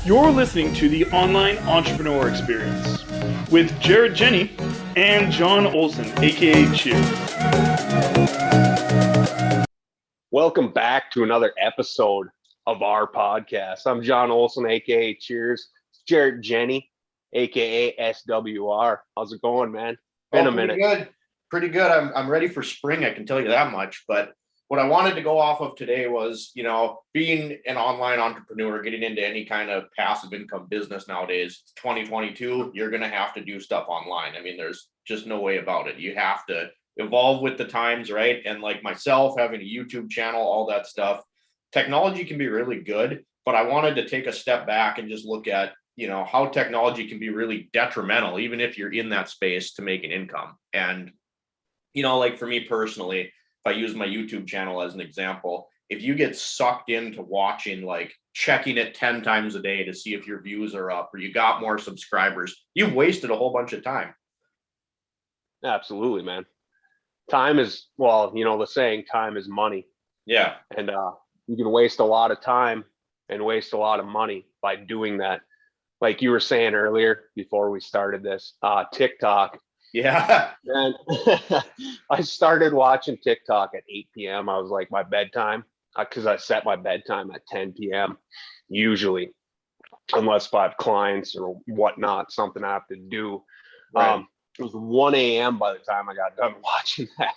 You're listening to the Online Entrepreneur Experience with Jarrett Jenny and John Olson, aka Cheers. Welcome back to another episode of our podcast. I'm John Olson, aka Cheers. It's Jarrett Jenny, aka SWR. How's it going, man? Been a minute. Pretty good. I'm ready for spring. I can tell you that much. But what I wanted to go off of today was, being an online entrepreneur, getting into any kind of passive income business nowadays. It's 2022. You're going to have to do stuff online. I mean, there's just no way about it. You have to evolve with the times, right? And like myself, having a YouTube channel, all that stuff, technology can be really good. But I wanted to take a step back and just look at, how technology can be really detrimental, even if you're in that space to make an income. And, like for me personally, if I use my YouTube channel as an example, if you get sucked into watching, like checking it 10 times a day to see if your views are up or you got more subscribers, you've wasted a whole bunch of time. Absolutely, man. Time is, the saying, time is money. Yeah. And you can waste a lot of time and waste a lot of money by doing that. Like you were saying earlier before we started this, TikTok. Yeah. And I started watching TikTok at 8 p.m. I was like my bedtime, because I set my bedtime at 10 p.m. usually, unless I have clients or whatnot, something I have to do. Right. It was 1 a.m. by the time I got done watching that.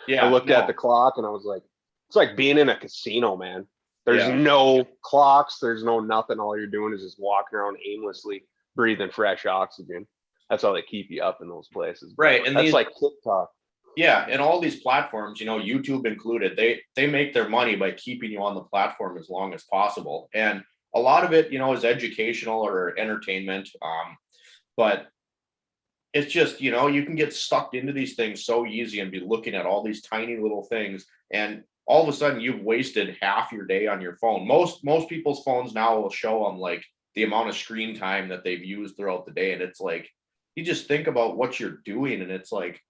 Yeah. I looked at the clock and I was like, it's like being in a casino, man. There's Yeah. no clocks. There's no nothing. All you're doing is just walking around aimlessly, breathing fresh oxygen. That's how they keep you up in those places. Right. And that's like TikTok. Yeah. And all these platforms, YouTube included, they make their money by keeping you on the platform as long as possible. And a lot of it, is educational or entertainment. But it's just, you can get sucked into these things so easy and be looking at all these tiny little things. And all of a sudden you've wasted half your day on your phone. Most people's phones now will show them like the amount of screen time that they've used throughout the day. And it's like, you just think about what you're doing and it's like,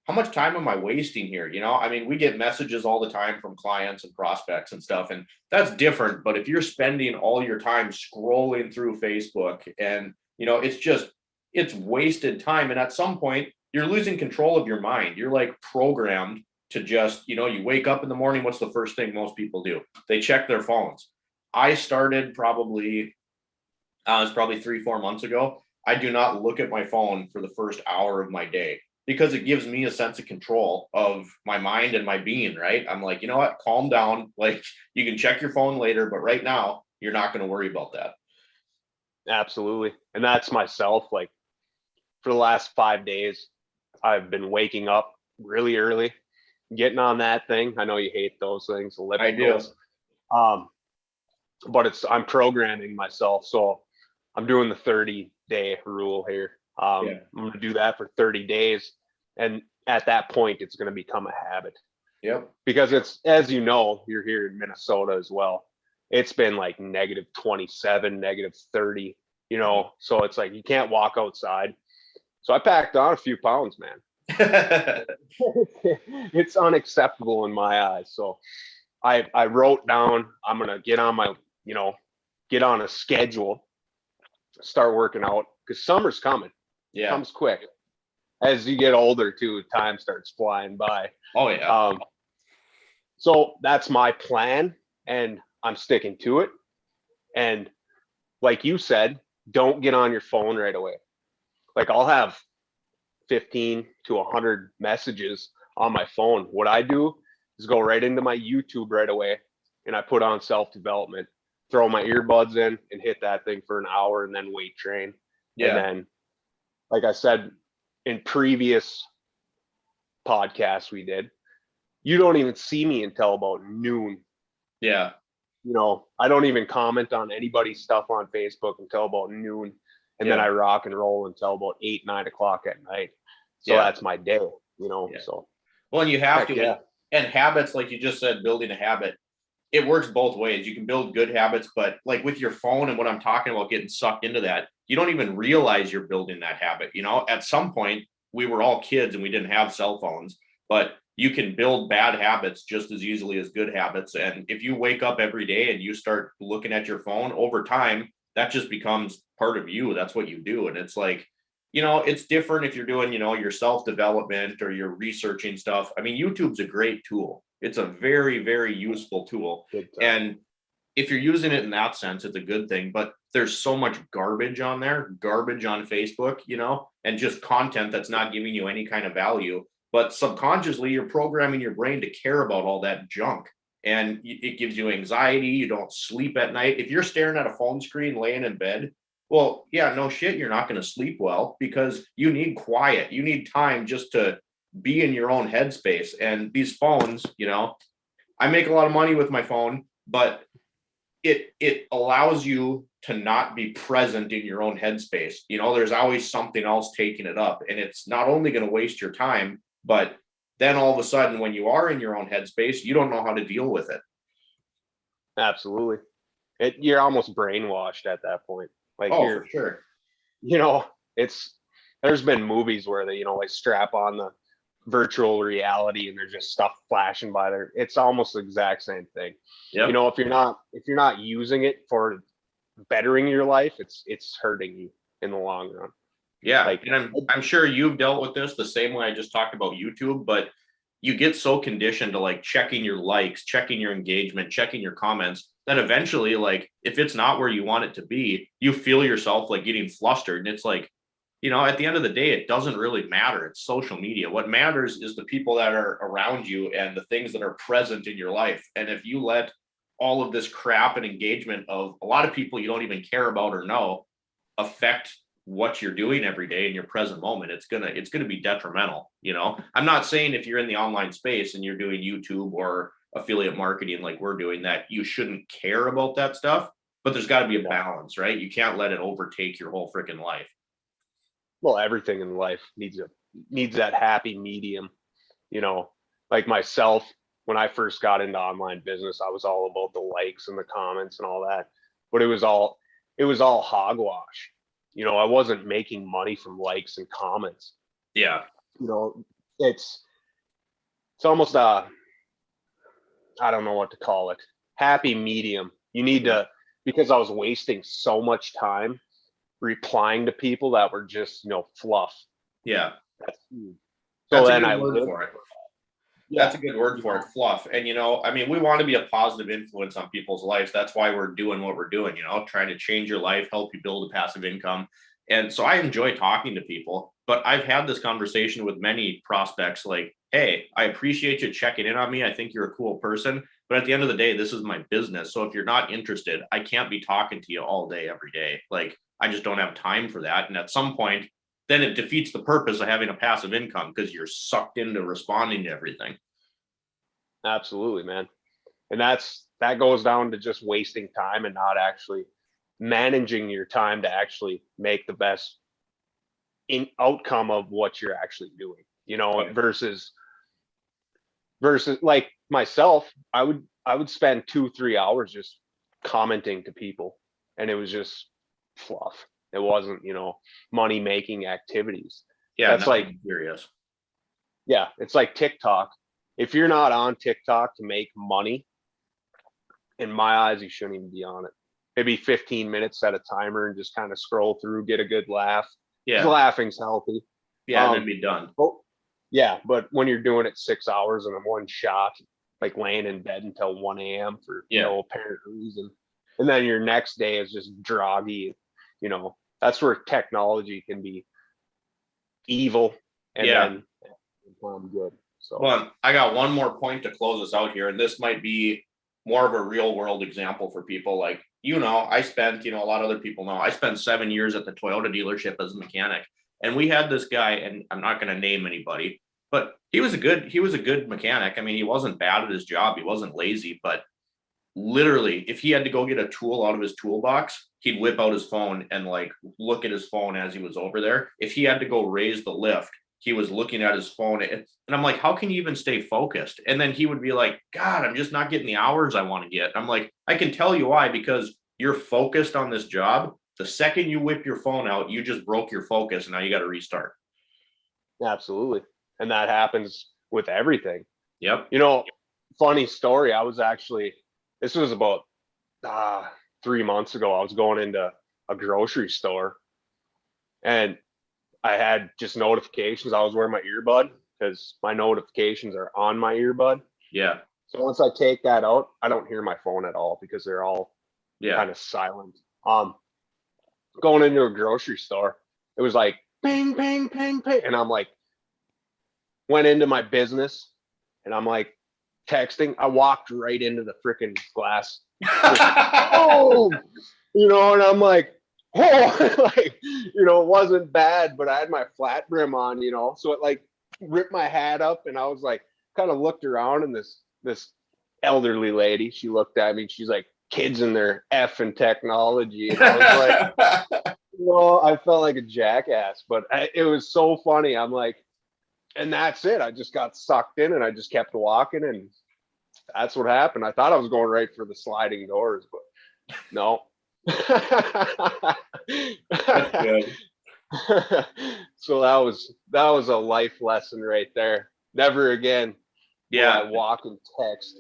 how much time am I wasting here? I mean, we get messages all the time from clients and prospects and stuff, and that's different. But if you're spending all your time scrolling through Facebook and, it's wasted time. And at some point you're losing control of your mind. You're like programmed to just, you wake up in the morning. What's the first thing most people do? They check their phones. I started it was probably 3-4 months ago. I do not look at my phone for the first hour of my day because it gives me a sense of control of my mind and my being, right? I'm like, you know what? Calm down. Like, you can check your phone later, but right now you're not going to worry about that. Absolutely. And that's myself. Like for the last 5 days, I've been waking up really early, getting on that thing. I know you hate those things. I do. But I'm programming myself. So I'm doing the 30-day rule here. I'm going to do that for 30 days. And at that point, it's going to become a habit. Yep. Because it's, as you know, you're here in Minnesota as well. It's been like negative 27, negative 30, so it's like you can't walk outside. So I packed on a few pounds, man. It's unacceptable in my eyes. So I wrote down, I'm going to get on my, get on a schedule, start working out, because summer's coming. Yeah. It comes quick. As you get older too, time starts flying by. Oh yeah. So that's my plan and I'm sticking to it. And like you said, don't get on your phone right away. Like I'll have 15 to 100 messages on my phone. What I do is go right into my YouTube right away and I put on self-development, throw my earbuds in and hit that thing for an hour and then weight train. Yeah. And then, like I said in previous podcasts we did, you don't even see me until about noon. Yeah. I don't even comment on anybody's stuff on Facebook until about noon. And then I rock and roll until about 8, 9 o'clock at night. So that's my day, so. Well, and you have to, and habits, like you just said, building a habit, it works both ways. You can build good habits, but like with your phone and what I'm talking about, getting sucked into that, you don't even realize you're building that habit. At some point we were all kids and we didn't have cell phones, but you can build bad habits just as easily as good habits. And if you wake up every day and you start looking at your phone over time, that just becomes part of you. That's what you do. And it's like, it's different if you're doing, your self-development or you're researching stuff. I mean, YouTube's a great tool. It's a very, very useful tool. And if you're using it in that sense, it's a good thing. But there's so much garbage on there, garbage on Facebook, and just content that's not giving you any kind of value. But subconsciously, you're programming your brain to care about all that junk. And it gives you anxiety. You don't sleep at night. If you're staring at a phone screen laying in bed, well, yeah, no shit, you're not going to sleep well because you need quiet. You need time just to be in your own headspace. And these phones, I make a lot of money with my phone, but it allows you to not be present in your own headspace. There's always something else taking it up, and it's not only going to waste your time, but then all of a sudden when you are in your own headspace, you don't know how to deal with it. Absolutely. You're almost brainwashed at that point. Like, for sure. There's been movies where they, like strap on the virtual reality and there's just stuff flashing by there. It's almost the exact same thing. Yep. If you're not using it for bettering your life, it's hurting you in the long run. Yeah. And I'm sure you've dealt with this the same way I just talked about YouTube, but you get so conditioned to like checking your likes, checking your engagement, checking your comments, then eventually, like, if it's not where you want it to be, you feel yourself like getting flustered. And it's like, at the end of the day, it doesn't really matter. It's social media. What matters is the people that are around you and the things that are present in your life. And if you let all of this crap and engagement of a lot of people you don't even care about or know affect what you're doing every day in your present moment, it's gonna be detrimental. I'm not saying if you're in the online space and you're doing YouTube or affiliate marketing like we're doing that you shouldn't care about that stuff, but there's got to be a balance, right? You can't let it overtake your whole freaking life. Well, everything in life needs that happy medium. Like myself, when I first got into online business, I was all about the likes and the comments and all that, but it was all hogwash. I wasn't making money from likes and comments. Yeah. It's almost I don't know what to call it, happy medium. You need to, because I was wasting so much time replying to people that were just, fluff. Yeah. That's huge. So then I word for it. Yeah. That's a good word for it, fluff. And, we want to be a positive influence on people's lives. That's why we're doing what we're doing, trying to change your life, help you build a passive income. And so I enjoy talking to people, but I've had this conversation with many prospects like, hey, I appreciate you checking in on me. I think you're a cool person, but at the end of the day, this is my business. So if you're not interested, I can't be talking to you all day, every day. Like, I just don't have time for that. And at some point, then it defeats the purpose of having a passive income because you're sucked into responding to everything. Absolutely, man. And that goes down to just wasting time and not actually managing your time to actually make the best outcome of what you're actually doing, versus like myself, I would spend 2-3 hours just commenting to people, and it was just fluff. It wasn't, money making activities. Yeah. That's like curious. Yeah. It's like TikTok. If you're not on TikTok to make money, in my eyes, you shouldn't even be on it. Maybe 15 minutes, set a timer and just kind of scroll through, get a good laugh. Yeah. Laughing's healthy. Yeah. And then be done. But when you're doing it 6 hours in one shot, like laying in bed until 1 a.m. for no apparent reason, and then your next day is just droggy, that's where technology can be evil and then become good. So, well, I got one more point to close us out here, and this might be more of a real world example for people. Like, I spent, a lot of other people know, I spent 7 years at the Toyota dealership as a mechanic. And we had this guy, and I'm not going to name anybody, but he was a good mechanic. I mean, he wasn't bad at his job. He wasn't lazy, but literally, if he had to go get a tool out of his toolbox, he'd whip out his phone and like look at his phone as he was over there. If he had to go raise the lift, he was looking at his phone. And I'm like, how can you even stay focused? And then he would be like, God, I'm just not getting the hours I want to get. And I'm like, I can tell you why, because you're focused on this job. The second you whip your phone out, you just broke your focus. And now you got to restart. Absolutely. And that happens with everything. Yep. Funny story. This was about 3 months ago. I was going into a grocery store, and I had just notifications. I was wearing my earbud because my notifications are on my earbud. Yeah. So once I take that out, I don't hear my phone at all because they're all Yeah. kind of silent. Going into a grocery store, it was like ping, ping, ping, ping. And I'm like, went into my business and I'm like texting. I walked right into the freaking glass. Oh, you know, and I'm like, oh, like, you know, it wasn't bad, but I had my flat brim on, you know, so it like ripped my hat up, and I was like, kind of looked around, and this elderly lady, she looked at me, she's like, kids in their effing technology, and I was like, well, I felt like a jackass, but it was so funny. I'm like, and that's it. I just got sucked in, and I just kept walking, and that's what happened. I thought I was going right for the sliding doors, but no. That's good. So that was a life lesson right there. Never again will I walk and text.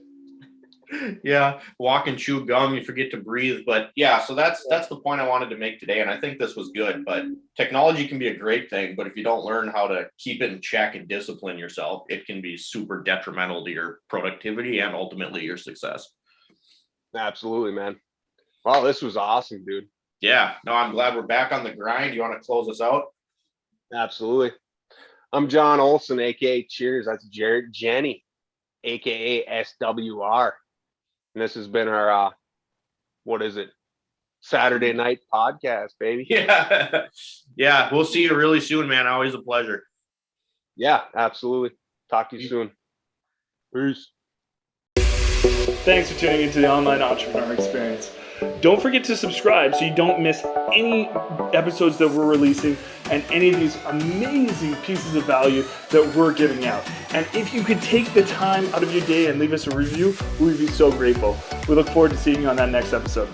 Yeah, walk and chew gum, you forget to breathe. But yeah, so that's the point I wanted to make today, and I think this was good. But technology can be a great thing, but if you don't learn how to keep it in check and discipline yourself, it can be super detrimental to your productivity and ultimately your success. Absolutely, man. Wow, this was awesome, dude. Yeah, no, I'm glad we're back on the grind. You want to close us out? Absolutely. I'm John Olson, aka Cheers. That's Jarrett Jenny, aka SWR. And this has been our what is it? Saturday night podcast, baby. Yeah. Yeah. We'll see you really soon, man. Always a pleasure. Yeah, absolutely. Talk to you soon. Peace. Thanks for tuning into the Online Entrepreneur Experience. Don't forget to subscribe so you don't miss any episodes that we're releasing and any of these amazing pieces of value that we're giving out. And if you could take the time out of your day and leave us a review, we would be so grateful. We look forward to seeing you on that next episode.